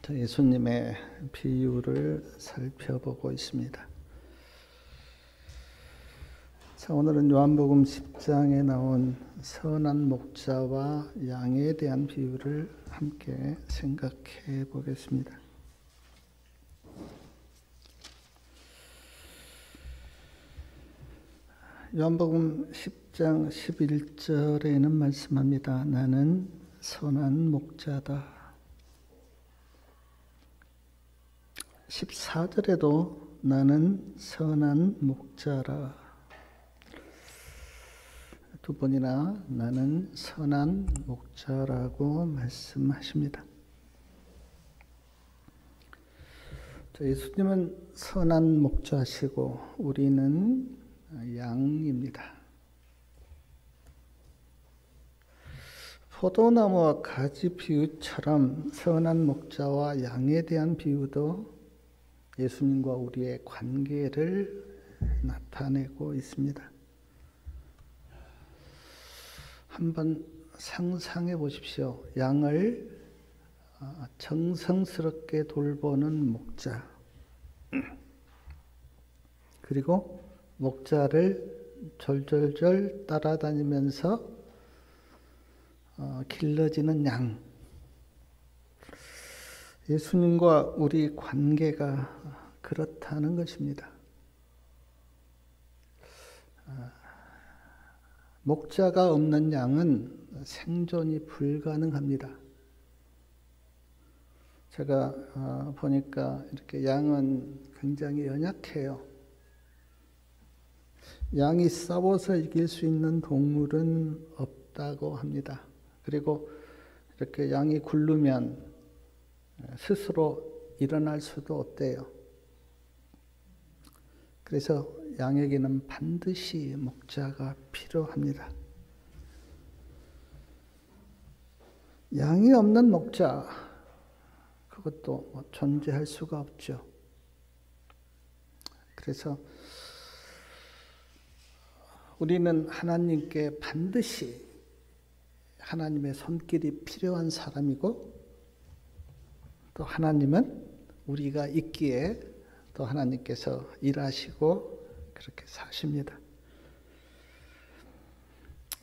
예수님의 비유를 살펴보고 있습니다. 자, 오늘은 요한복음 10장에 나온 선한 목자와 양에 대한 비유를 함께 생각해 보겠습니다. 요한복음 10장 11절에는 말씀합니다. 나는 선한 목자다. 14절에도 나는 선한 목자라. 두 번이나 나는 선한 목자라고 말씀하십니다. 예수님은 선한 목자시고 우리는 양입니다. 포도나무와 가지 비유처럼 선한 목자와 양에 대한 비유도 예수님과 우리의 관계를 나타내고 있습니다. 한번 상상해 보십시오. 양을 정성스럽게 돌보는 목자, 그리고 목자를 졸졸졸 따라다니면서 길러지는 양. 예수님과 우리 관계가 그렇다는 것입니다. 목자가 없는 양은 생존이 불가능합니다. 제가 보니까 이렇게 양은 굉장히 연약해요. 양이 싸워서 이길 수 있는 동물은 없다고 합니다. 그리고 이렇게 양이 굶으면 스스로 일어날 수도 없대요. 그래서 양에게는 반드시 목자가 필요합니다. 양이 없는 목자, 그것도 존재할 수가 없죠. 그래서 우리는 하나님께 반드시 하나님의 손길이 필요한 사람이고, 또 하나님은 우리가 있기에 또 하나님께서 일하시고 그렇게 사십니다.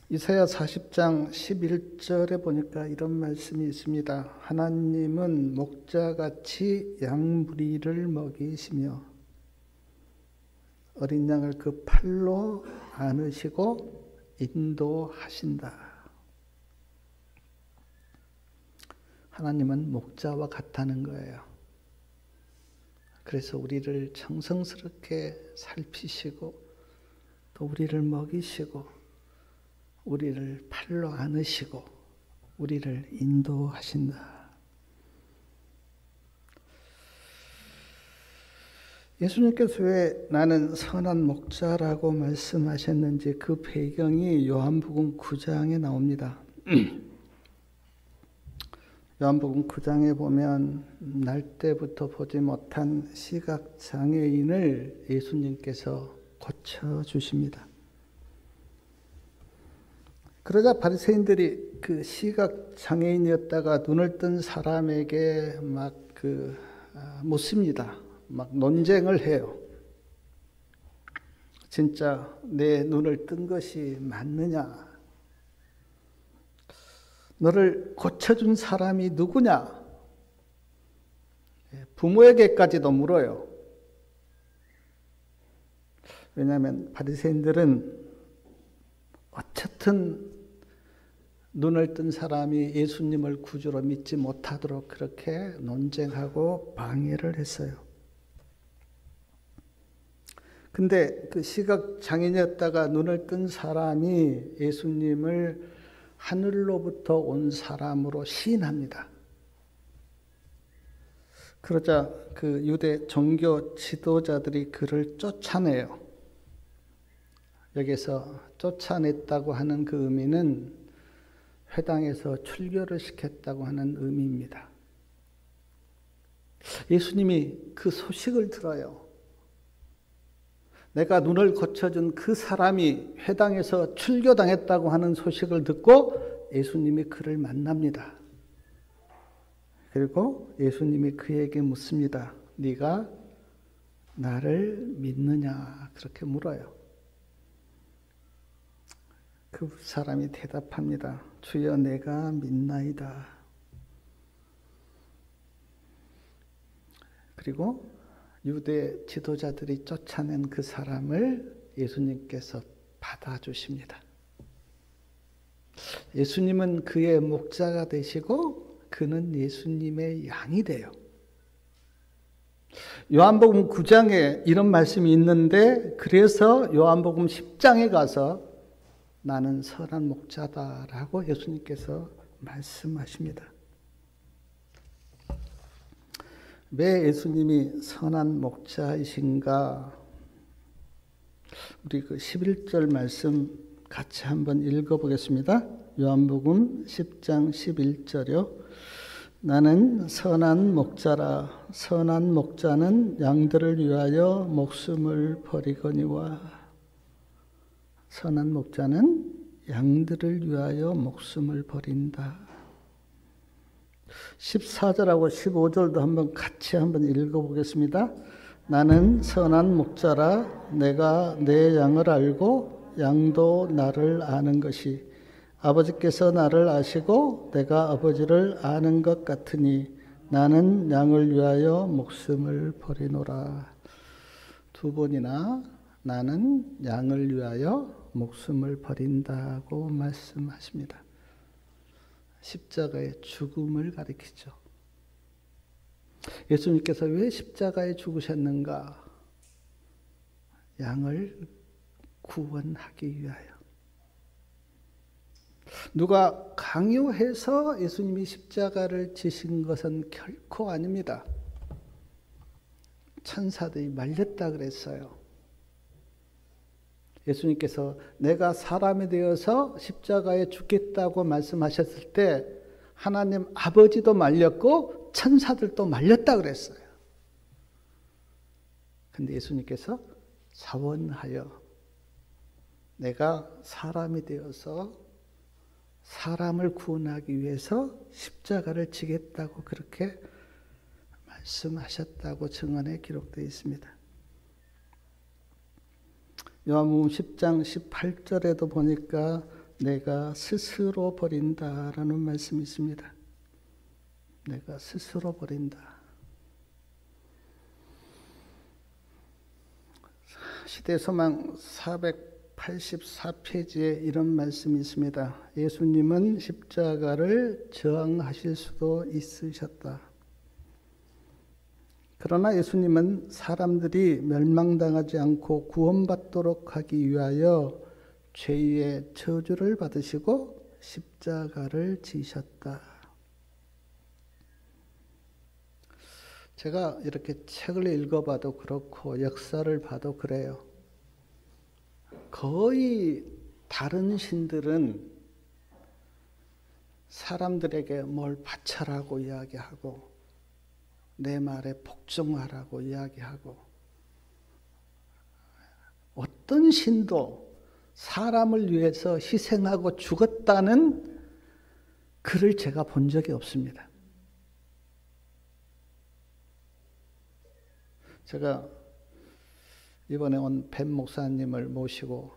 이사야 40장 11절에 보니까 이런 말씀이 있습니다. 하나님은 목자같이 양무리를 먹이시며 어린 양을 그 팔로 안으시고 인도하신다. 하나님은 목자와 같다는 거예요. 그래서 우리를 정성스럽게 살피시고 또 우리를 먹이시고 우리를 팔로 안으시고 우리를 인도하신다. 예수님께서 왜 나는 선한 목자라고 말씀하셨는지 그 배경이 요한복음 9장에 나옵니다. 요한복음 9장에 보면 날 때부터 보지 못한 시각장애인을 예수님께서 고쳐주십니다. 그러자 바리새인들이 그 시각장애인이었다가 눈을 뜬 사람에게 막 묻습니다. 막 논쟁을 해요. 진짜 내 눈을 뜬 것이 맞느냐? 너를 고쳐준 사람이 누구냐? 부모에게까지도 물어요. 왜냐하면 바리새인들은 어쨌든 눈을 뜬 사람이 예수님을 구주로 믿지 못하도록 그렇게 논쟁하고 방해를 했어요. 근데 그 시각장애인이었다가 눈을 뜬 사람이 예수님을 하늘로부터 온 사람으로 시인합니다. 그러자 그 유대 종교 지도자들이 그를 쫓아내요. 여기서 쫓아냈다고 하는 그 의미는 회당에서 출교를 시켰다고 하는 의미입니다. 예수님이 그 소식을 들어요. 내가 눈을 고쳐준 그 사람이 회당에서 출교당했다고 하는 소식을 듣고 예수님이 그를 만납니다. 그리고 예수님이 그에게 묻습니다. 네가 나를 믿느냐? 그렇게 물어요. 그 사람이 대답합니다. 주여 내가 믿나이다. 그리고 유대 지도자들이 쫓아낸 그 사람을 예수님께서 받아주십니다. 예수님은 그의 목자가 되시고 그는 예수님의 양이 돼요. 요한복음 9장에 이런 말씀이 있는데 그래서 요한복음 10장에 가서 나는 선한 목자다라고 예수님께서 말씀하십니다. 왜 예수님이 선한 목자이신가? 우리 그 11절 말씀 같이 한번 읽어보겠습니다. 요한복음 10장 11절이요. 나는 선한 목자라. 선한 목자는 양들을 위하여 목숨을 버리거니와. 선한 목자는 양들을 위하여 목숨을 버린다. 14절하고 15절도 한번 같이 한번 읽어보겠습니다. 나는 선한 목자라. 내가 내 양을 알고 양도 나를 아는 것이 아버지께서 나를 아시고 내가 아버지를 아는 것 같으니 나는 양을 위하여 목숨을 버리노라. 두 번이나 나는 양을 위하여 목숨을 버린다고 말씀하십니다. 십자가의 죽음을 가리키죠. 예수님께서 왜 십자가에 죽으셨는가? 양을 구원하기 위하여. 누가 강요해서 예수님이 십자가를 지신 것은 결코 아닙니다. 천사들이 말렸다 그랬어요. 예수님께서 내가 사람이 되어서 십자가에 죽겠다고 말씀하셨을 때 하나님 아버지도 말렸고 천사들도 말렸다 그랬어요. 근데 예수님께서 자원하여 내가 사람이 되어서 사람을 구원하기 위해서 십자가를 지겠다고 그렇게 말씀하셨다고 증언에 기록되어 있습니다. 요한복음 10장 18절에도 보니까 내가 스스로 버린다라는 말씀이 있습니다. 내가 스스로 버린다. 시대소망 484페이지에 이런 말씀이 있습니다. 예수님은 십자가를 저항하실 수도 있으셨다. 그러나 예수님은 사람들이 멸망당하지 않고 구원받도록 하기 위하여 죄의 저주를 받으시고 십자가를 지셨다. 제가 이렇게 책을 읽어봐도 그렇고 역사를 봐도 그래요. 거의 다른 신들은 사람들에게 뭘 바쳐라고 이야기하고 내 말에 복종하라고 이야기하고 어떤 신도 사람을 위해서 희생하고 죽었다는 글을 제가 본 적이 없습니다. 제가 이번에 온 뱀 목사님을 모시고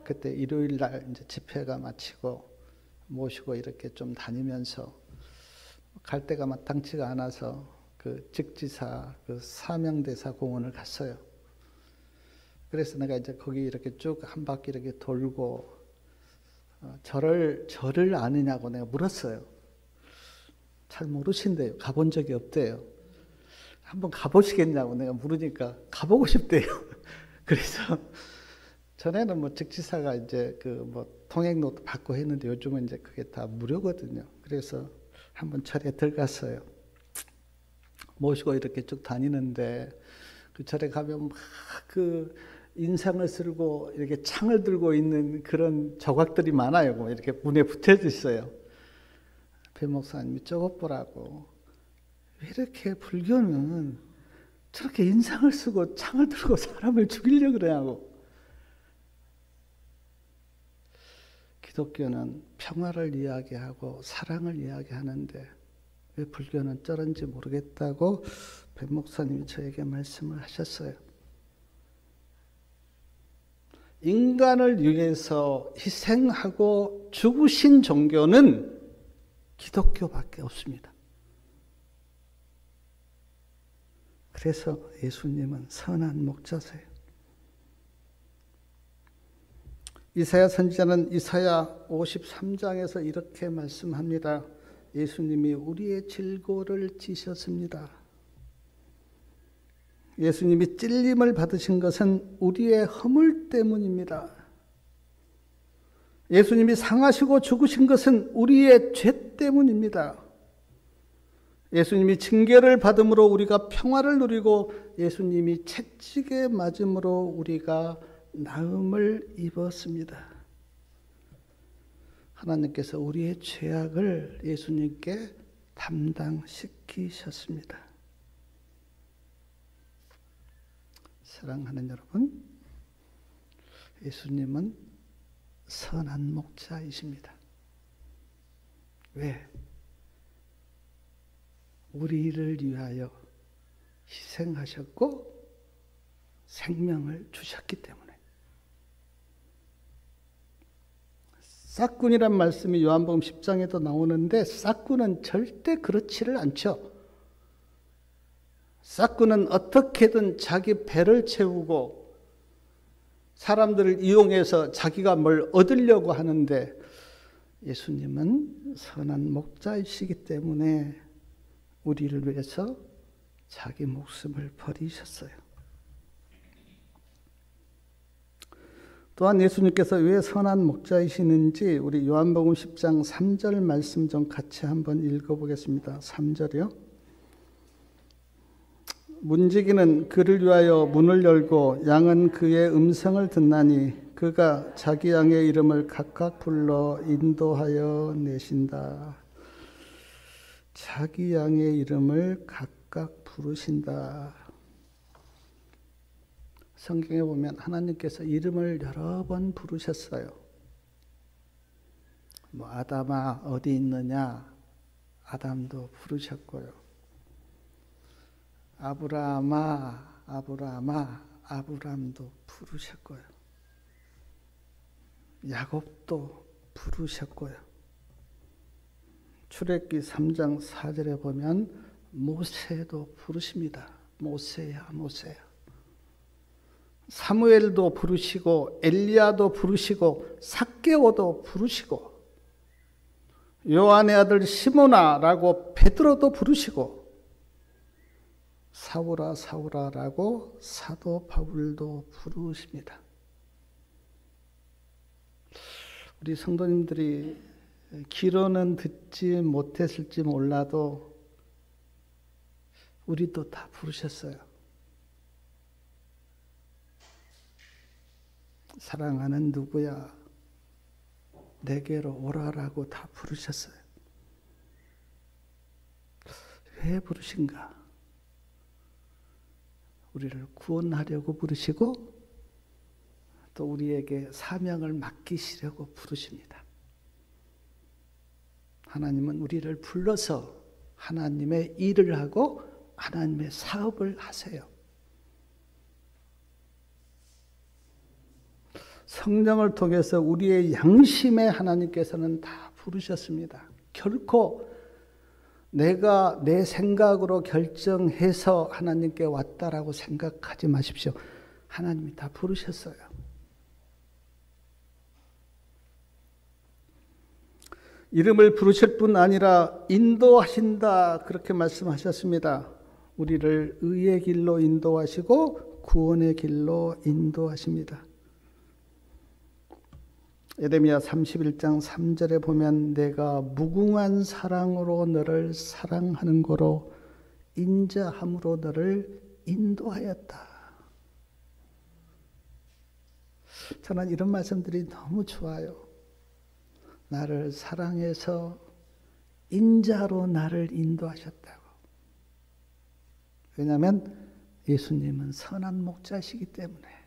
그때 일요일 날 이제 집회가 마치고 모시고 이렇게 좀 다니면서 갈 데가 마땅치가 않아서 그 직지사 그 사명대사 공원을 갔어요. 그래서 내가 이제 거기 이렇게 쭉 한 바퀴 이렇게 돌고 저를 아느냐고 내가 물었어요. 잘 모르신대요. 가본 적이 없대요. 한번 가보시겠냐고 내가 물으니까 가보고 싶대요. 그래서 전에는 뭐 직지사가 이제 그 뭐 통행료도 받고 했는데 요즘은 이제 그게 다 무료거든요. 그래서 한번 절에 들어갔어요. 모시고 이렇게 쭉 다니는데 그 절에 가면 막 그 인상을 쓰고 이렇게 창을 들고 있는 그런 조각들이 많아요. 뭐 이렇게 문에 붙여져 있어요. 배 목사님이 저것 보라고. 왜 이렇게 불교는 저렇게 인상을 쓰고 창을 들고 사람을 죽이려고 그러냐고. 기독교는 평화를 이야기하고 사랑을 이야기하는데 왜 불교는 저런지 모르겠다고 백 목사님이 저에게 말씀을 하셨어요. 인간을 위해서 희생하고 죽으신 종교는 기독교밖에 없습니다. 그래서 예수님은 선한 목자세요. 이사야 선지자는 이사야 53장에서 이렇게 말씀합니다. 예수님이 우리의 질고를 지셨습니다. 예수님이 찔림을 받으신 것은 우리의 허물 때문입니다. 예수님이 상하시고 죽으신 것은 우리의 죄 때문입니다. 예수님이 징계를 받음으로 우리가 평화를 누리고 예수님이 채찍에 맞음으로 우리가 나음을 입었습니다. 하나님께서 우리의 죄악을 예수님께 담당시키셨습니다. 사랑하는 여러분, 예수님은 선한 목자이십니다. 왜? 우리를 위하여 희생하셨고 생명을 주셨기 때문에. 싹군이란 말씀이 요한복음 10장에도 나오는데 싹군은 절대 그렇지를 않죠. 싹군은 어떻게든 자기 배를 채우고 사람들을 이용해서 자기가 뭘 얻으려고 하는데 예수님은 선한 목자이시기 때문에 우리를 위해서 자기 목숨을 버리셨어요. 또한 예수님께서 왜 선한 목자이시는지 우리 요한복음 10장 3절 말씀 좀 같이 한번 읽어보겠습니다. 3절이요. 문지기는 그를 위하여 문을 열고 양은 그의 음성을 듣나니 그가 자기 양의 이름을 각각 불러 인도하여 내신다. 자기 양의 이름을 각각 부르신다. 성경에 보면 하나님께서 이름을 여러 번 부르셨어요. 아담아 어디 있느냐? 아담도 부르셨고요. 아브라함아 아브라함아 아브람도 부르셨고요. 야곱도 부르셨고요. 출애굽기 3장 4절에 보면 모세도 부르십니다. 모세야 모세야. 사무엘도 부르시고 엘리야도 부르시고 삭개오도 부르시고 요한의 아들 시몬아라고 베드로도 부르시고 사울아 사울아라고 사도 바울도 부르십니다. 우리 성도님들이 귀로는 듣지 못했을지 몰라도 우리도 다 부르셨어요. 사랑하는 누구야 내게로 오라라고 다 부르셨어요. 왜 부르신가? 우리를 구원하려고 부르시고 또 우리에게 사명을 맡기시려고 부르십니다. 하나님은 우리를 불러서 하나님의 일을 하고 하나님의 사업을 하세요. 성령을 통해서 우리의 양심에 하나님께서는 다 부르셨습니다. 결코 내가 내 생각으로 결정해서 하나님께 왔다라고 생각하지 마십시오. 하나님이 다 부르셨어요. 이름을 부르실 뿐 아니라 인도하신다 그렇게 말씀하셨습니다. 우리를 의의 길로 인도하시고 구원의 길로 인도하십니다. 예레미야 31장 3절에 보면 내가 무궁한 사랑으로 너를 사랑하는 거로 인자함으로 너를 인도하였다. 저는 이런 말씀들이 너무 좋아요. 나를 사랑해서 인자로 나를 인도하셨다고. 왜냐하면 예수님은 선한 목자시기 때문에.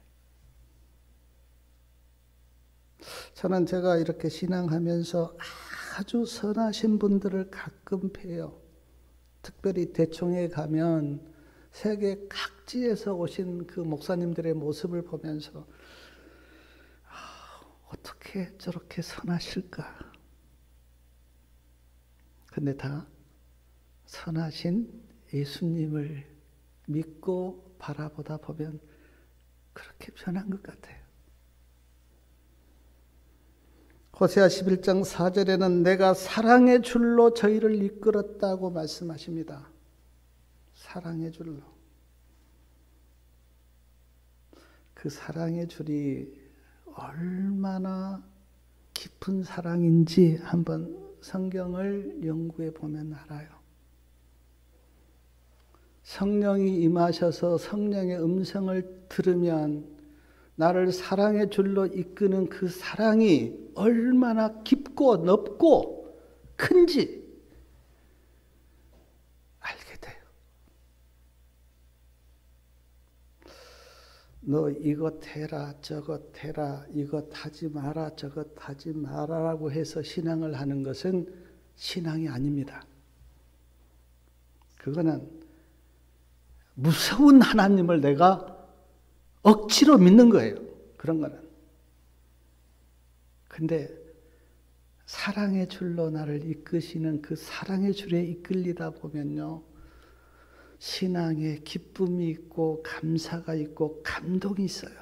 저는 제가 이렇게 신앙하면서 아주 선하신 분들을 가끔 뵈요. 특별히 대총에 가면 세계 각지에서 오신 그 목사님들의 모습을 보면서 어떻게 저렇게 선하실까? 근데 다 선하신 예수님을 믿고 바라보다 보면 그렇게 변한 것 같아요. 호세아 11장 4절에는 내가 사랑의 줄로 저희를 이끌었다고 말씀하십니다. 사랑의 줄로. 그 사랑의 줄이 얼마나 깊은 사랑인지 한번 성경을 연구해 보면 알아요. 성령이 임하셔서 성령의 음성을 들으면 나를 사랑의 줄로 이끄는 그 사랑이 얼마나 깊고 넓고 큰지 알게 돼요. 너 이것 해라, 저것 해라, 이것 하지 마라, 저것 하지 마라라고 해서 신앙을 하는 것은 신앙이 아닙니다. 그거는 무서운 하나님을 내가 억지로 믿는 거예요. 그런 거는. 근데 사랑의 줄로 나를 이끄시는 그 사랑의 줄에 이끌리다 보면요. 신앙에 기쁨이 있고 감사가 있고 감동이 있어요.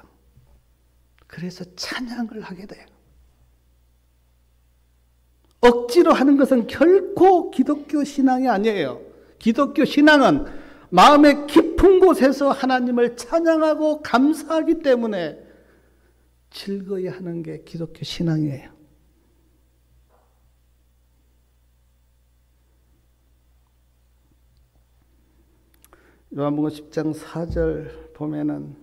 그래서 찬양을 하게 돼요. 억지로 하는 것은 결코 기독교 신앙이 아니에요. 기독교 신앙은 마음의 깊은 곳에서 하나님을 찬양하고 감사하기 때문에 즐거이 하는 게 기독교 신앙이에요. 요한복음 10장 4절 보면은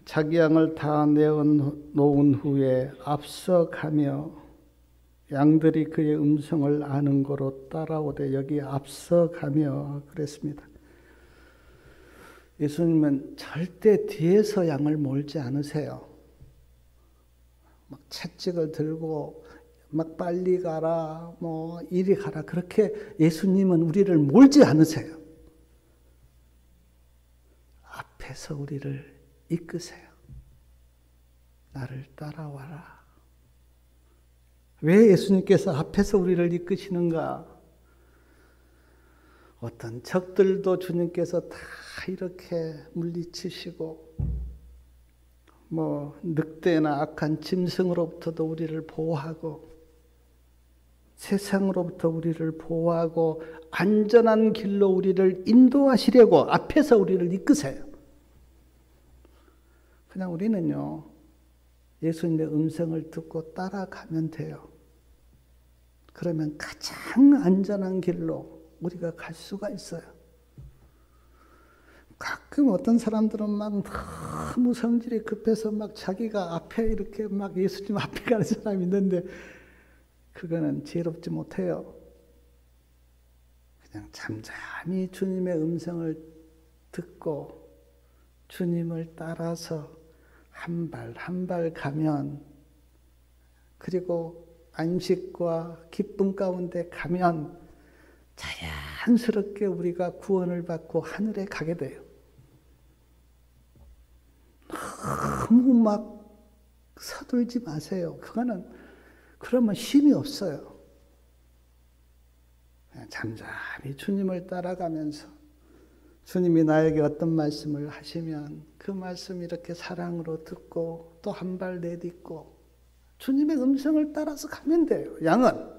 자기 양을 다 내어놓은 후에 앞서가며 양들이 그의 음성을 아는 거로 따라오되 여기 앞서가며 그랬습니다. 예수님은 절대 뒤에서 양을 몰지 않으세요. 막 채찍을 들고 막 빨리 가라, 뭐 이리 가라 그렇게 예수님은 우리를 몰지 않으세요. 앞에서 우리를 이끄세요. 나를 따라와라. 왜 예수님께서 앞에서 우리를 이끄시는가? 어떤 적들도 주님께서 다 이렇게 물리치시고 뭐 늑대나 악한 짐승으로부터도 우리를 보호하고 세상으로부터 우리를 보호하고 안전한 길로 우리를 인도하시려고 앞에서 우리를 이끄세요. 그냥 우리는요. 예수님의 음성을 듣고 따라가면 돼요. 그러면 가장 안전한 길로 우리가 갈 수가 있어요. 가끔 어떤 사람들은 막 너무 성질이 급해서 막 자기가 앞에 이렇게 막 예수님 앞에 가는 사람이 있는데 그거는 지혜롭지 못해요. 그냥 잠잠히 주님의 음성을 듣고 주님을 따라서 한 발 한 발 가면 그리고 안식과 기쁨 가운데 가면 자연스럽게 우리가 구원을 받고 하늘에 가게 돼요. 너무 막 서둘지 마세요. 그러면 힘이 없어요. 그냥 잠잠히 주님을 따라가면서 주님이 나에게 어떤 말씀을 하시면 그 말씀 이렇게 사랑으로 듣고 또 한 발 내딛고 주님의 음성을 따라서 가면 돼요. 양은.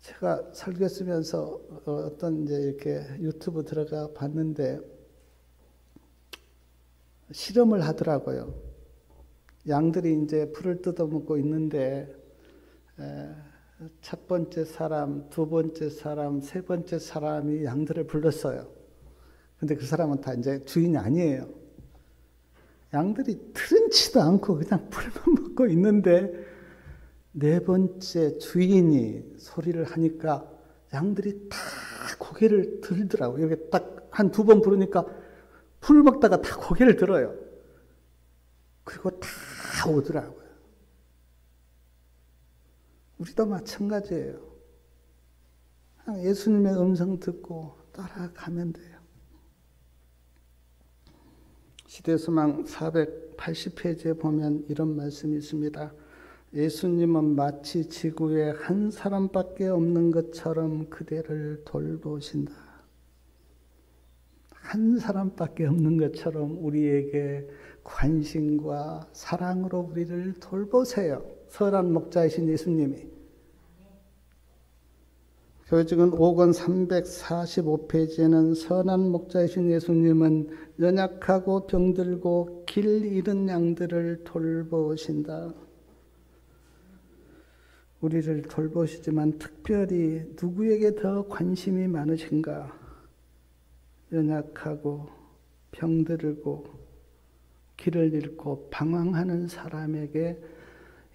제가 설교 쓰면서 어떤 이제 이렇게 유튜브 들어가 봤는데 실험을 하더라고요. 양들이 이제 풀을 뜯어먹고 있는데 첫 번째 사람, 두 번째 사람, 세 번째 사람이 양들을 불렀어요. 근데 그 사람은 다 이제 주인이 아니에요. 양들이 트름치도 않고 그냥 풀만 먹고 있는데 네 번째 주인이 소리를 하니까 양들이 다 고개를 들더라고요. 이렇게 딱 한 두 번 부르니까 풀 먹다가 다 고개를 들어요. 그리고 다 오더라고요. 우리도 마찬가지예요. 그냥 예수님의 음성 듣고 따라가면 돼요. 시대소망 480페이지에 보면 이런 말씀이 있습니다. 예수님은 마치 지구에 한 사람밖에 없는 것처럼 그대를 돌보신다. 한 사람밖에 없는 것처럼 우리에게 관심과 사랑으로 우리를 돌보세요. 선한 목자이신 예수님이. 교직은 5권 345페이지에는 선한 목자이신 예수님은 연약하고 병들고 길 잃은 양들을 돌보신다. 우리를 돌보시지만 특별히 누구에게 더 관심이 많으신가? 연약하고 병들고 길을 잃고 방황하는 사람에게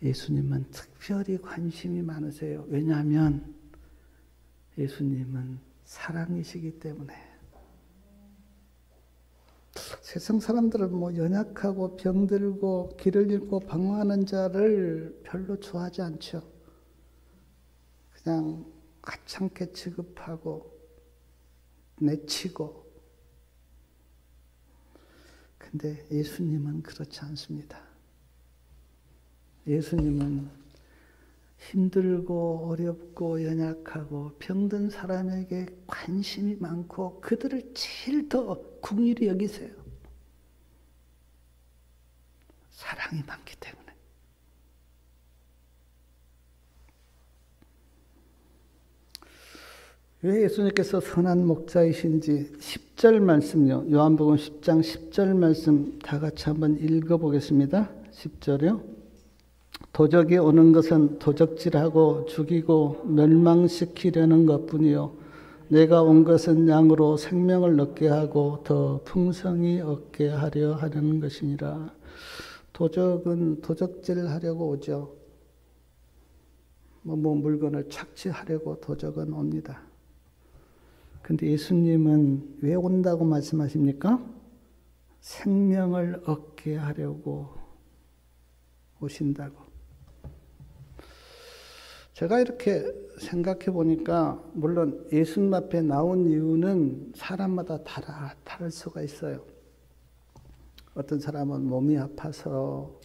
예수님은 특별히 관심이 많으세요. 왜냐하면 예수님은 사랑이시기 때문에. 세상 사람들은 뭐 연약하고 병들고 길을 잃고 방황하는 자를 별로 좋아하지 않죠. 그냥 하찮게 취급하고 내치고. 근데 예수님은 그렇지 않습니다. 예수님은 힘들고 어렵고 연약하고 병든 사람에게 관심이 많고 그들을 제일 더 긍휼히 여기세요. 사랑이 많기 때문에. 왜 예수님께서 선한 목자이신지 10절 말씀요. 요한복음 10장 10절 말씀 다 같이 한번 읽어보겠습니다. 10절이요. 도적이 오는 것은 도적질하고 죽이고 멸망시키려는 것뿐이요 내가 온 것은 양으로 생명을 얻게 하고 더 풍성히 얻게 하려 하려는 것이니라. 도적은 도적질하려고 오죠. 뭐 물건을 착취하려고 도적은 옵니다. 근데 예수님은 왜 온다고 말씀하십니까? 생명을 얻게 하려고 오신다고. 제가 이렇게 생각해 보니까 물론 예수님 앞에 나온 이유는 사람마다 다를 수가 있어요. 어떤 사람은 몸이 아파서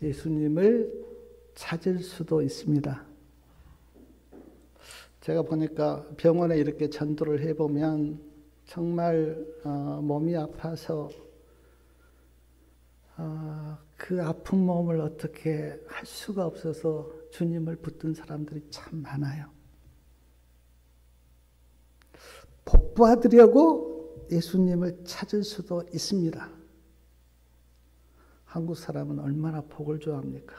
예수님을 찾을 수도 있습니다. 제가 보니까 병원에 이렇게 전도를 해보면 정말 몸이 아파서 그 아픈 몸을 어떻게 할 수가 없어서 주님을 붙든 사람들이 참 많아요. 복 받으려고 예수님을 찾을 수도 있습니다. 한국 사람은 얼마나 복을 좋아합니까?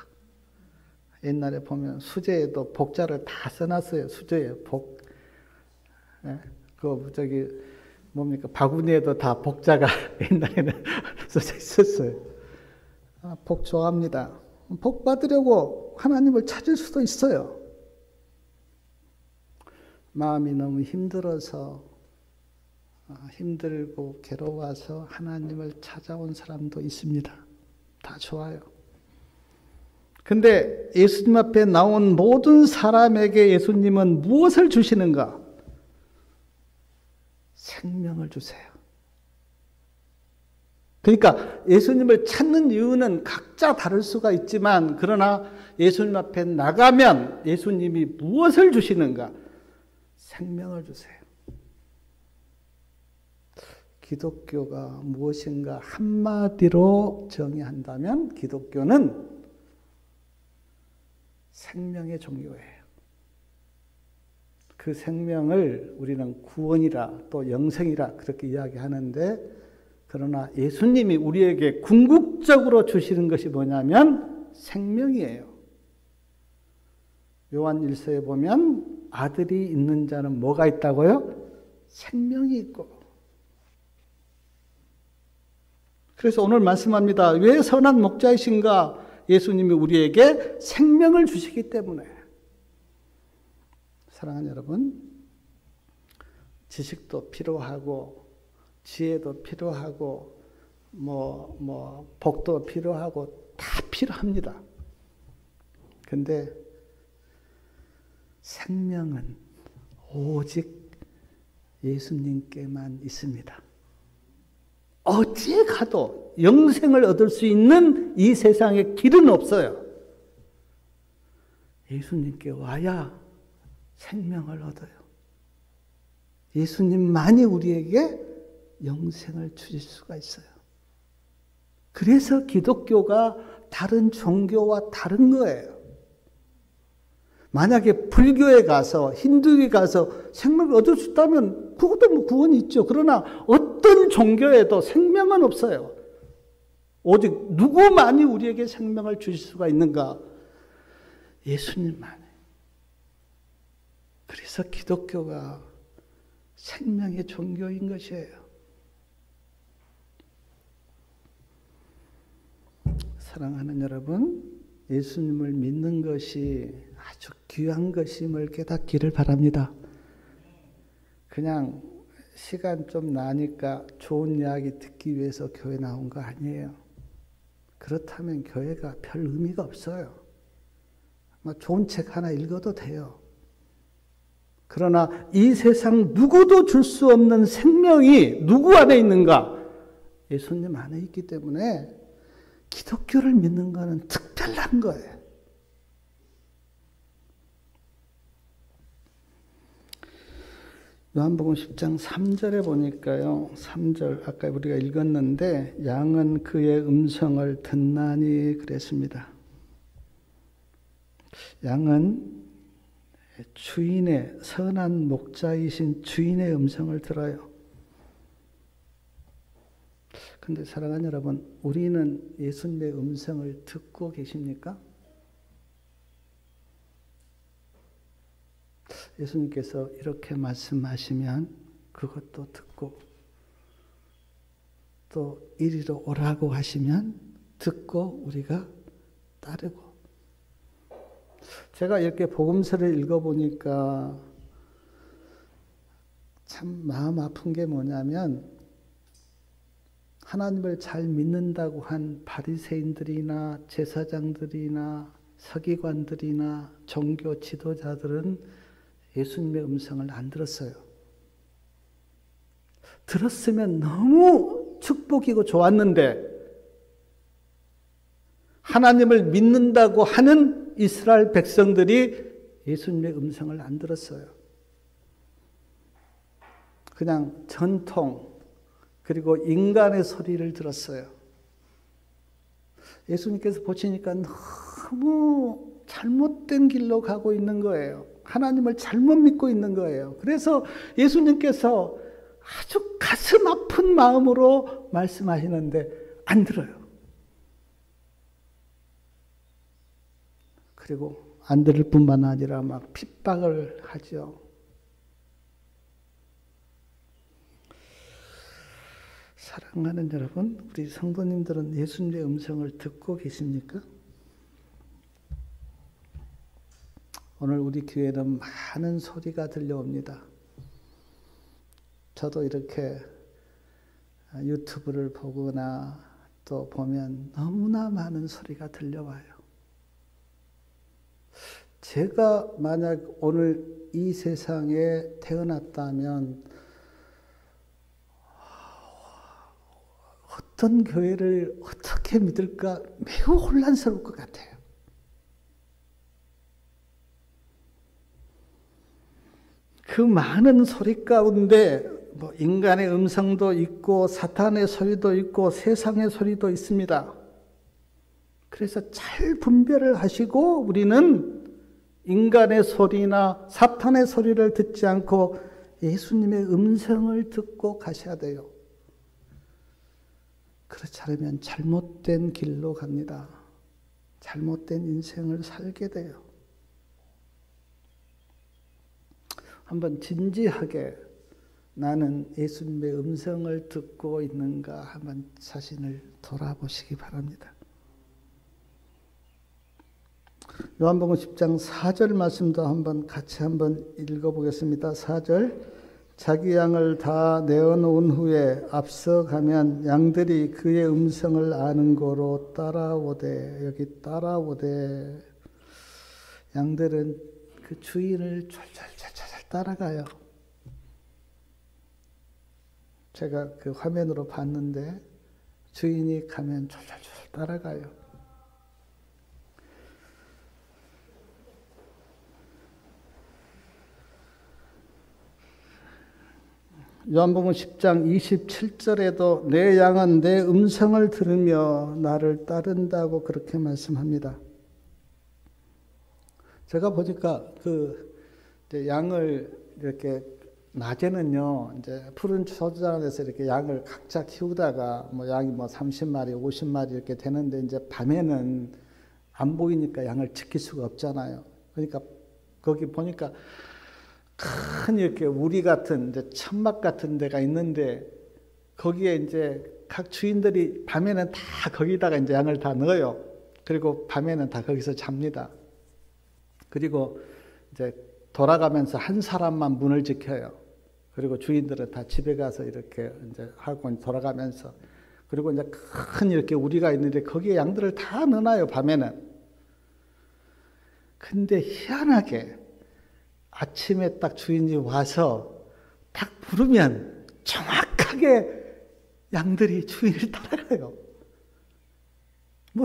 옛날에 보면 수제에도 복자를 다 써놨어요. 수제에 복. 예? 뭡니까? 바구니에도 다 복자가 옛날에는 써져 있었어요. 복 좋아합니다. 복 받으려고 하나님을 찾을 수도 있어요. 마음이 너무 힘들어서 힘들고 괴로워서 하나님을 찾아온 사람도 있습니다. 다 좋아요. 근데 예수님 앞에 나온 모든 사람에게 예수님은 무엇을 주시는가? 생명을 주세요. 그러니까 예수님을 찾는 이유는 각자 다를 수가 있지만 그러나 예수님 앞에 나가면 예수님이 무엇을 주시는가? 생명을 주세요. 기독교가 무엇인가 한마디로 정의한다면 기독교는 생명의 종교예요. 그 생명을 우리는 구원이라 또 영생이라 그렇게 이야기하는데 그러나 예수님이 우리에게 궁극적으로 주시는 것이 뭐냐면 생명이에요. 요한 1서에 보면 아들이 있는 자는 뭐가 있다고요? 생명이 있고. 그래서 오늘 말씀합니다. 왜 선한 목자이신가? 예수님이 우리에게 생명을 주시기 때문에. 사랑하는 여러분, 지식도 필요하고 지혜도 필요하고 복도 필요하고 다 필요합니다. 근데 생명은 오직 예수님께만 있습니다. 어디에 가도 영생을 얻을 수 있는 이 세상에 길은 없어요. 예수님께 와야 생명을 얻어요. 예수님만이 우리에게 영생을 주실 수가 있어요. 그래서 기독교가 다른 종교와 다른 거예요. 만약에 불교에 가서 힌두교에 가서 생명을 얻을 수 있다면 그것도 뭐 구원이 있죠. 그러나 어떤 종교에도 생명은 없어요. 오직 누구만이 우리에게 생명을 주실 수가 있는가? 예수님만이. 그래서 기독교가 생명의 종교인 것이에요. 사랑하는 여러분, 예수님을 믿는 것이 아주 귀한 것임을 깨닫기를 바랍니다. 그냥 시간 좀 나니까 좋은 이야기 듣기 위해서 교회 나온 거 아니에요. 그렇다면 교회가 별 의미가 없어요. 좋은 책 하나 읽어도 돼요. 그러나 이 세상 누구도 줄 수 없는 생명이 누구 안에 있는가? 예수님 안에 있기 때문에 기독교를 믿는 것은 특별한 거예요. 요한복음 10장 3절에 보니까요. 3절 아까 우리가 읽었는데 양은 그의 음성을 듣나니 그랬습니다. 양은 주인의 선한 목자이신 주인의 음성을 들어요. 그런데 사랑하는 여러분, 우리는 예수님의 음성을 듣고 계십니까? 예수님께서 이렇게 말씀하시면 그것도 듣고 또 이리로 오라고 하시면 듣고 우리가 따르고. 제가 이렇게 복음서를 읽어보니까 참 마음 아픈 게 뭐냐면 하나님을 잘 믿는다고 한 바리새인들이나 제사장들이나 서기관들이나 종교 지도자들은 예수님의 음성을 안 들었어요. 들었으면 너무 축복이고 좋았는데 하나님을 믿는다고 하는 이스라엘 백성들이 예수님의 음성을 안 들었어요. 그냥 전통 그리고 인간의 소리를 들었어요. 예수님께서 보시니까 너무 잘못된 길로 가고 있는 거예요. 하나님을 잘못 믿고 있는 거예요. 그래서 예수님께서 아주 가슴 아픈 마음으로 말씀하시는데 안 들어요. 그리고 안 들을 뿐만 아니라 막 핍박을 하죠. 사랑하는 여러분, 우리 성도님들은 예수님의 음성을 듣고 계십니까? 오늘 우리 교회는 많은 소리가 들려옵니다. 저도 이렇게 유튜브를 보거나 또 보면 너무나 많은 소리가 들려와요. 제가 만약 오늘 이 세상에 태어났다면 어떤 교회를 어떻게 믿을까 매우 혼란스러울 것 같아요. 그 많은 소리 가운데 뭐 인간의 음성도 있고 사탄의 소리도 있고 세상의 소리도 있습니다. 그래서 잘 분별을 하시고 우리는 인간의 소리나 사탄의 소리를 듣지 않고 예수님의 음성을 듣고 가셔야 돼요. 그렇지 않으면 잘못된 길로 갑니다. 잘못된 인생을 살게 돼요. 한번 진지하게 나는 예수님의 음성을 듣고 있는가 한번 자신을 돌아보시기 바랍니다. 요한복음 10장 4절 말씀도 같이 한번 읽어보겠습니다. 4절 자기 양을 다 내어놓은 후에 앞서가면 양들이 그의 음성을 아는 고로 따라오되, 여기 따라오되, 양들은 그 주인을 쫄쫄쫄쫄 따라가요. 제가 그 화면으로 봤는데 주인이 가면 쫄쫄쫄 따라가요. 요한복음 10장 27절에도 내 양은 내 음성을 들으며 나를 따른다고 그렇게 말씀합니다. 제가 보니까 이제 양을 이렇게 낮에는요, 이제 푸른 초장에서 이렇게 양을 각자 키우다가 양이 30마리, 50마리 이렇게 되는데 이제 밤에는 안 보이니까 양을 지킬 수가 없잖아요. 그러니까 거기 보니까 큰 이렇게 우리 같은 이제 천막 같은 데가 있는데 거기에 이제 각 주인들이 밤에는 다 거기다가 이제 양을 다 넣어요. 그리고 밤에는 다 거기서 잡니다. 그리고 이제 돌아가면서 한 사람만 문을 지켜요. 그리고 주인들은 다 집에 가서 이렇게 이제 하고 돌아가면서 그리고 이제 큰 이렇게 우리가 있는데 거기에 양들을 다 넣어놔요, 밤에는. 근데 희한하게 아침에 딱 주인이 와서 딱 부르면 정확하게 양들이 주인을 따라가요.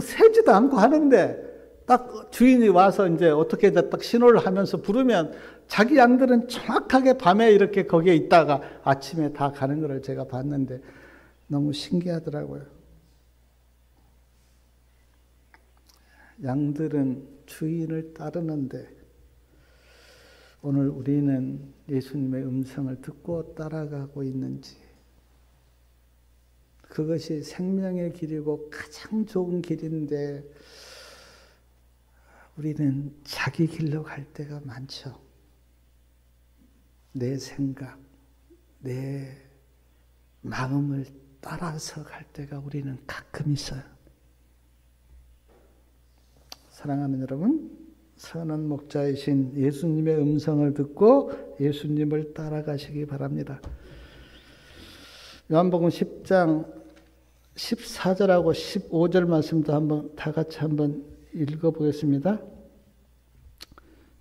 세지도 않고 하는데 딱 주인이 와서 이제 어떻게 딱 신호를 하면서 부르면 자기 양들은 정확하게 밤에 이렇게 거기에 있다가 아침에 다 가는 것을 제가 봤는데 너무 신기하더라고요. 양들은 주인을 따르는데 오늘 우리는 예수님의 음성을 듣고 따라가고 있는지, 그것이 생명의 길이고 가장 좋은 길인데 우리는 자기 길로 갈 때가 많죠. 내 생각, 내 마음을 따라서 갈 때가 우리는 가끔 있어요. 사랑하는 여러분, 선한 목자이신 예수님의 음성을 듣고 예수님을 따라가시기 바랍니다. 요한복음 10장 14절하고 15절 말씀도 한번 다 같이 한번 읽어보겠습니다.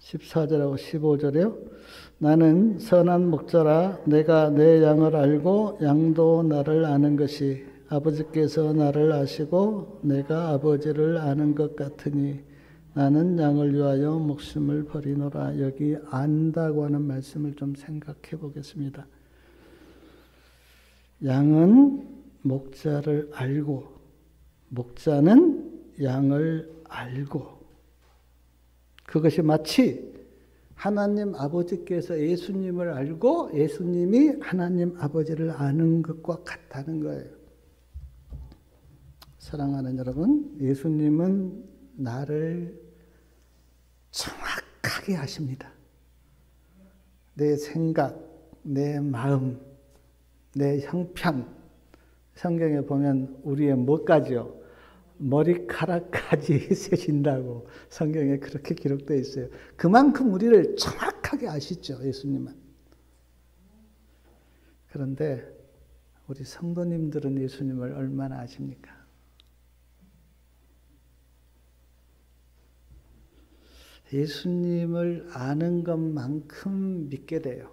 14절하고 15절이요. 나는 선한 목자라 내가 내 양을 알고 양도 나를 아는 것이 아버지께서 나를 아시고 내가 아버지를 아는 것 같으니 나는 양을 위하여 목숨을 버리노라. 여기 안다고 하는 말씀을 좀 생각해 보겠습니다. 양은 목자를 알고 목자는 양을 알고, 그것이 마치 하나님 아버지께서 예수님을 알고 예수님이 하나님 아버지를 아는 것과 같다는 거예요. 사랑하는 여러분, 예수님은 나를 정확하게 아십니다. 내 생각, 내 마음, 내 형편. 성경에 보면 우리의 뭐까지요? 머리카락까지 세신다고 성경에 그렇게 기록되어 있어요. 그만큼 우리를 정확하게 아시죠, 예수님은. 그런데 우리 성도님들은 예수님을 얼마나 아십니까? 예수님을 아는 것만큼 믿게 돼요.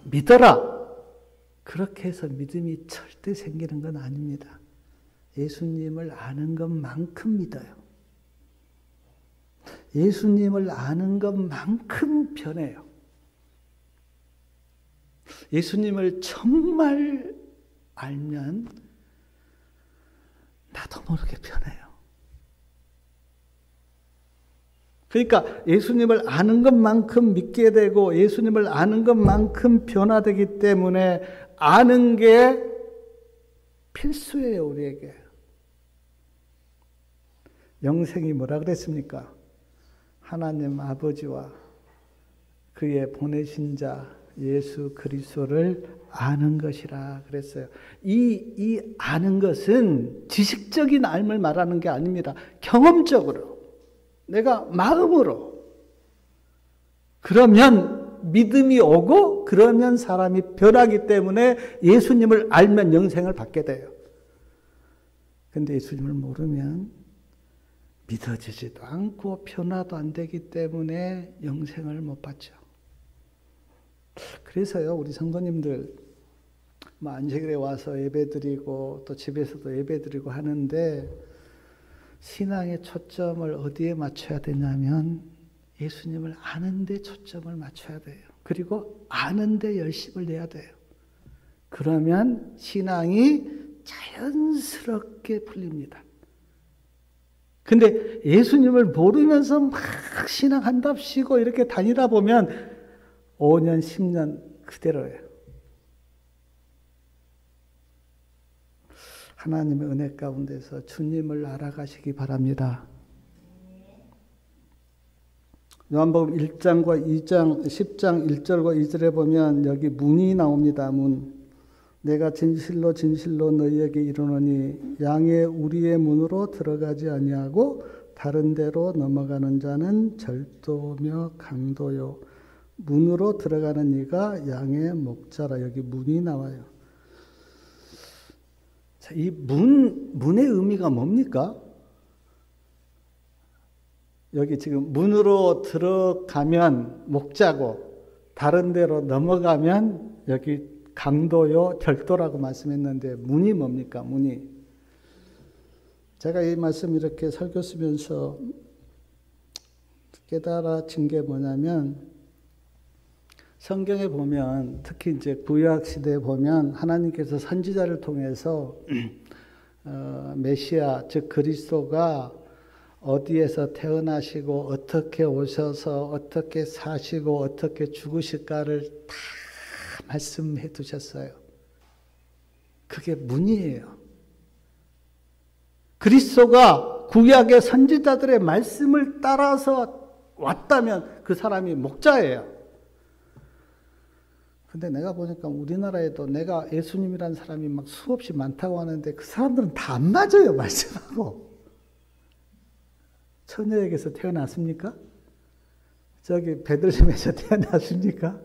믿어라! 그렇게 해서 믿음이 절대 생기는 건 아닙니다. 예수님을 아는 것만큼 믿어요. 예수님을 아는 것만큼 변해요. 예수님을 정말 알면 나도 모르게 변해요. 그러니까 예수님을 아는 것만큼 믿게 되고 예수님을 아는 것만큼 변화되기 때문에 아는 게 필수예요, 우리에게. 영생이 뭐라 그랬습니까? 하나님 아버지와 그의 보내신 자 예수 그리스도를 아는 것이라 그랬어요. 이 아는 것은 지식적인 알을 말하는 게 아닙니다. 경험적으로, 내가 마음으로. 그러면 믿음이 오고 그러면 사람이 변하기 때문에 예수님을 알면 영생을 받게 돼요. 근데 예수님을 모르면 믿어지지도 않고 변화도 안 되기 때문에 영생을 못 받죠. 그래서요, 우리 성도님들 안식일에 와서 예배드리고 또 집에서도 예배드리고 하는데 신앙의 초점을 어디에 맞춰야 되냐면 예수님을 아는 데 초점을 맞춰야 돼요. 그리고 아는 데 열심을 내야 돼요. 그러면 신앙이 자연스럽게 풀립니다. 근데 예수님을 모르면서 막 신앙한답시고 이렇게 다니다 보면 5년, 10년 그대로예요. 하나님의 은혜 가운데서 주님을 알아가시기 바랍니다. 요한복음 1장과 2장, 10장 1절과 2절에 보면 여기 문이 나옵니다. 문. 내가 진실로 진실로 너희에게 이르노니 양의 우리의 문으로 들어가지 아니하고 다른 데로 넘어가는 자는 절도며 강도요. 문으로 들어가는 이가 양의 목자라. 여기 문이 나와요. 자, 이 문의 의미가 뭡니까? 여기 지금 문으로 들어가면 목자고 다른 데로 넘어가면 여기 강도요, 절도라고 말씀했는데 문이 뭡니까? 문이. 제가 이 말씀 이렇게 설교 쓰면서 깨달아진 게 뭐냐면 성경에 보면 특히 이제 구약 시대에 보면 하나님께서 선지자를 통해서 메시아 즉 그리스도가 어디에서 태어나시고 어떻게 오셔서 어떻게 사시고 어떻게 죽으실까를 다 말씀해 두셨어요. 그게 문이에요. 그리스도가 구약의 선지자들의 말씀을 따라서 왔다면 그 사람이 목자예요. 근데 내가 보니까 우리나라에도 내가 예수님이라는 사람이 막 수없이 많다고 하는데 그 사람들은 다 안 맞아요, 말씀하고. 처녀에게서 태어났습니까? 저기 베들레헴에서 태어났습니까?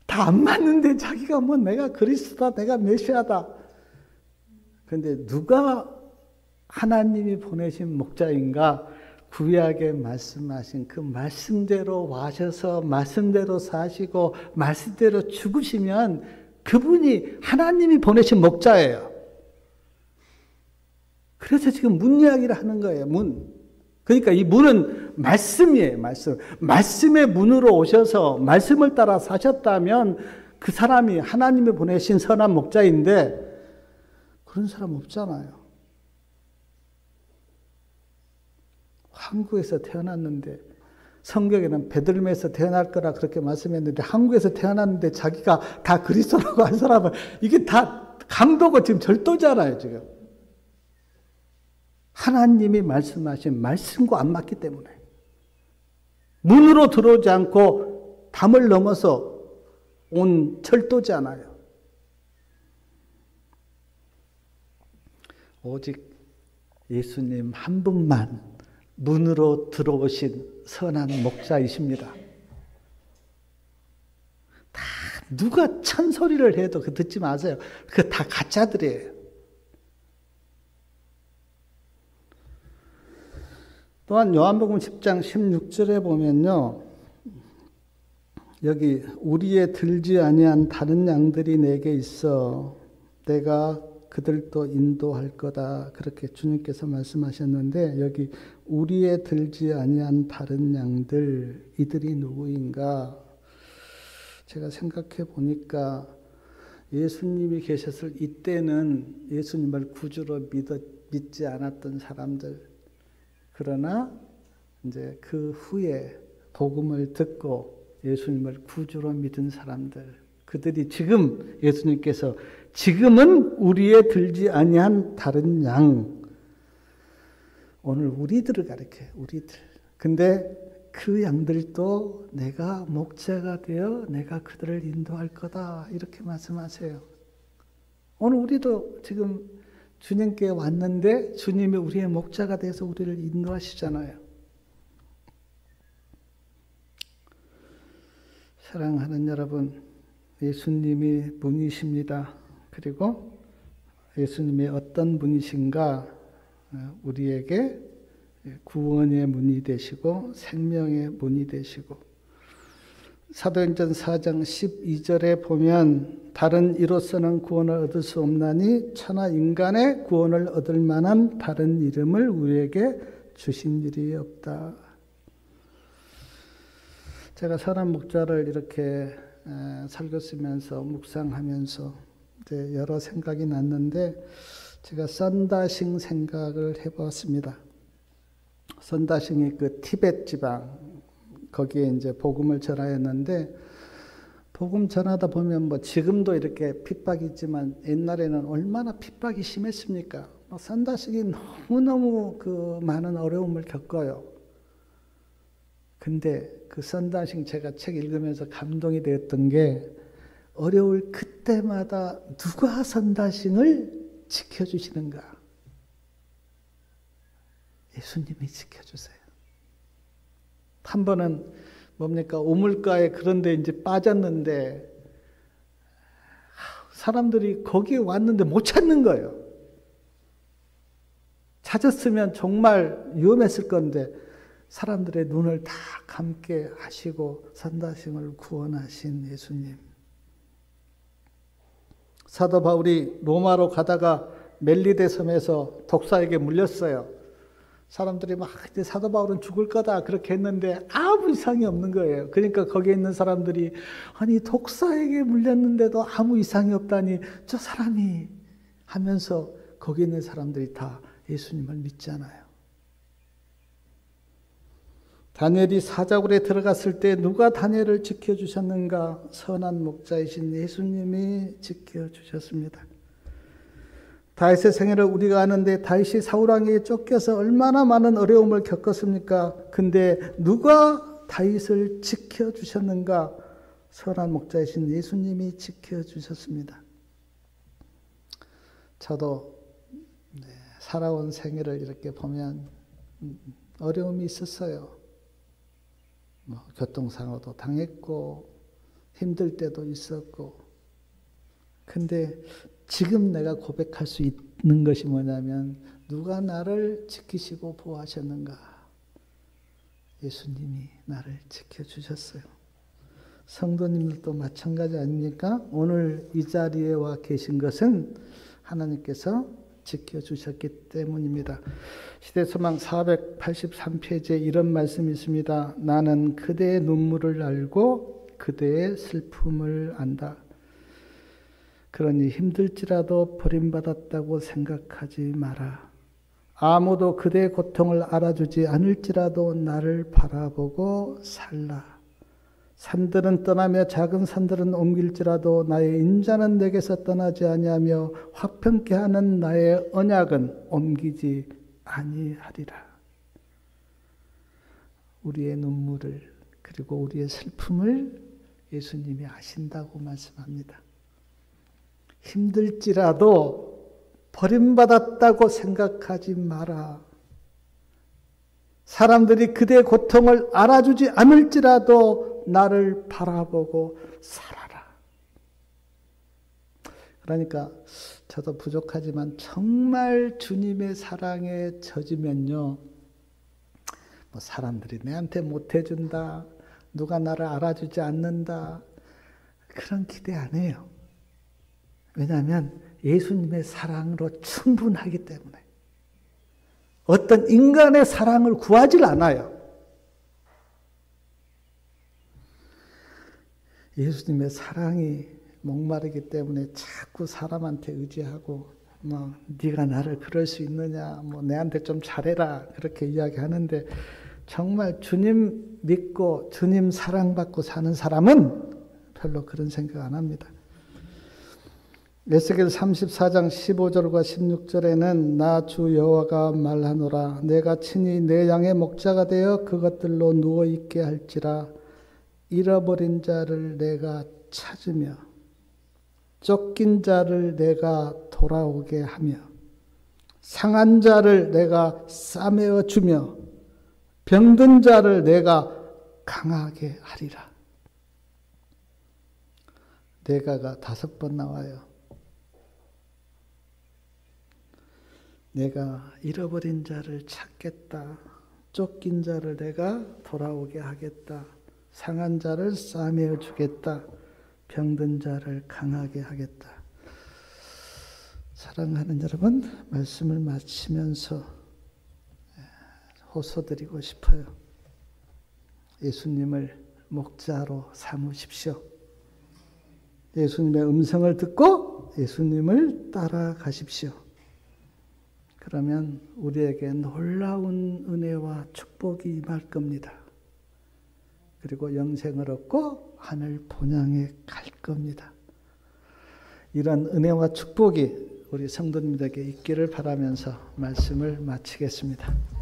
다 안 맞는데 자기가 뭐 내가 그리스도다, 내가 메시아다. 그런데 누가 하나님이 보내신 목자인가? 구약에 말씀하신 그 말씀대로 와셔서 말씀대로 사시고 말씀대로 죽으시면 그분이 하나님이 보내신 목자예요. 그래서 지금 문 이야기를 하는 거예요. 문. 그러니까 이 문은 말씀이에요. 말씀. 말씀의 문으로 오셔서 말씀을 따라 사셨다면 그 사람이 하나님이 보내신 선한 목자인데 그런 사람 없잖아요. 한국에서 태어났는데 성경에는 베들레헴에서 태어날 거라 그렇게 말씀했는데 한국에서 태어났는데 자기가 다 그리스도라고 한 사람은 이게 다 강도고 지금 절도잖아요. 지금. 하나님이 말씀하신 말씀과 안 맞기 때문에 문으로 들어오지 않고 담을 넘어서 온 절도잖아요. 오직 예수님 한 분만 문으로 들어오신 선한 목자이십니다. 다 누가 찬소리를 해도 그 듣지 마세요. 그 다 가짜들이에요. 또한 요한복음 10장 16절에 보면요. 여기 우리의 들지 아니한 다른 양들이 내게 있어 내가 그들도 인도할 거다. 그렇게 주님께서 말씀하셨는데 여기 우리의 들지 아니한 다른 양들 이들이 누구인가? 제가 생각해 보니까 예수님이 계셨을 이때는 예수님을 구주로 믿지 않았던 사람들 그러나 이제 그 후에 복음을 듣고 예수님을 구주로 믿은 사람들 그들이 지금 예수님께서 지금은 우리의 들지 아니한 다른 양 오늘 우리들을 가리켜요. 우리들. 근데 그 양들도 내가 목자가 되어 내가 그들을 인도할 거다 이렇게 말씀하세요. 오늘 우리도 지금 주님께 왔는데 주님이 우리의 목자가 돼서 우리를 인도하시잖아요. 사랑하는 여러분, 예수님이 문이십니다. 그리고 예수님이 어떤 분이신가 우리에게 구원의 문이 되시고 생명의 문이 되시고, 사도행전 4장 12절에 보면 다른 이로서는 구원을 얻을 수 없나니 천하 인간의 구원을 얻을 만한 다른 이름을 우리에게 주신 일이 없다. 제가 선한 목자를 이렇게 설교 쓰면서 묵상하면서 이제 여러 생각이 났는데, 제가 썬다싱 생각을 해보았습니다. 썬다싱이 그 티베트 지방, 거기에 이제 복음을 전하였는데, 복음 전하다 보면 뭐 지금도 이렇게 핍박이 있지만 옛날에는 얼마나 핍박이 심했습니까? 썬다싱이 너무너무 그 많은 어려움을 겪어요. 근데 그 썬다싱 제가 책 읽으면서 감동이 되었던 게, 어려울 그때마다 누가 썬다싱을 지켜주시는가? 예수님이 지켜주세요. 한 번은 뭡니까? 우물가에 그런데 이제 빠졌는데, 사람들이 거기에 왔는데 못 찾는 거예요. 찾았으면 정말 위험했을 건데, 사람들의 눈을 다 감게 하시고 썬다싱을 구원하신 예수님. 사도 바울이 로마로 가다가 멜리데 섬에서 독사에게 물렸어요. 사람들이 막 이제 사도 바울은 죽을 거다 그렇게 했는데 아무 이상이 없는 거예요. 그러니까 거기에 있는 사람들이, 아니 독사에게 물렸는데도 아무 이상이 없다니 저 사람이 하면서 거기에 있는 사람들이 다 예수님을 믿잖아요. 다니엘이 사자굴에 들어갔을 때 누가 다니엘을 지켜주셨는가? 선한 목자이신 예수님이 지켜주셨습니다. 다윗의 생애를 우리가 아는데, 다윗이 사울왕에게 쫓겨서 얼마나 많은 어려움을 겪었습니까? 근데 누가 다윗을 지켜주셨는가? 선한 목자이신 예수님이 지켜주셨습니다. 저도 살아온 생애를 이렇게 보면 어려움이 있었어요. 교통사고도 당했고 힘들 때도 있었고, 근데 지금 내가 고백할 수 있는 것이 뭐냐면, 누가 나를 지키시고 보호하셨는가? 예수님이 나를 지켜주셨어요. 성도님들도 마찬가지 아닙니까? 오늘 이 자리에 와 계신 것은 하나님께서 지켜주셨기 때문입니다. 시대소망 483페이지에 이런 말씀이 있습니다. 나는 그대의 눈물을 알고 그대의 슬픔을 안다. 그러니 힘들지라도 버림받았다고 생각하지 마라. 아무도 그대의 고통을 알아주지 않을지라도 나를 바라보고 살라. 산들은 떠나며 작은 산들은 옮길지라도 나의 인자는 내게서 떠나지 아니하며 화평케 하는 나의 언약은 옮기지 아니하리라. 우리의 눈물을, 그리고 우리의 슬픔을 예수님이 아신다고 말씀합니다. 힘들지라도 버림받았다고 생각하지 마라. 사람들이 그대의 고통을 알아주지 않을지라도 나를 바라보고 살아라. 그러니까 저도 부족하지만 정말 주님의 사랑에 젖으면요, 뭐 사람들이 내한테 못해준다, 누가 나를 알아주지 않는다, 그런 기대 안 해요. 왜냐하면 예수님의 사랑으로 충분하기 때문에. 어떤 인간의 사랑을 구하질 않아요. 예수님의 사랑이 목마르기 때문에 자꾸 사람한테 의지하고, 네가 나를 그럴 수 있느냐, 내한테 좀 잘해라, 그렇게 이야기하는데, 정말 주님 믿고 주님 사랑받고 사는 사람은 별로 그런 생각 안 합니다. 에스겔 34장 15절과 16절에는 나 주 여호와가 말하노라. 내가 친히 내 양의 목자가 되어 그것들로 누워있게 할지라. 잃어버린 자를 내가 찾으며 쫓긴 자를 내가 돌아오게 하며 상한 자를 내가 싸매어 주며 병든 자를 내가 강하게 하리라. 내가가 5번 나와요. 내가 잃어버린 자를 찾겠다. 쫓긴 자를 내가 돌아오게 하겠다. 상한 자를 싸매어 주겠다. 병든 자를 강하게 하겠다. 사랑하는 여러분, 말씀을 마치면서 호소드리고 싶어요. 예수님을 목자로 삼으십시오. 예수님의 음성을 듣고 예수님을 따라가십시오. 그러면 우리에게 놀라운 은혜와 축복이 임할 겁니다. 그리고 영생을 얻고 하늘 본향에 갈 겁니다. 이런 은혜와 축복이 우리 성도님들에게 있기를 바라면서 말씀을 마치겠습니다.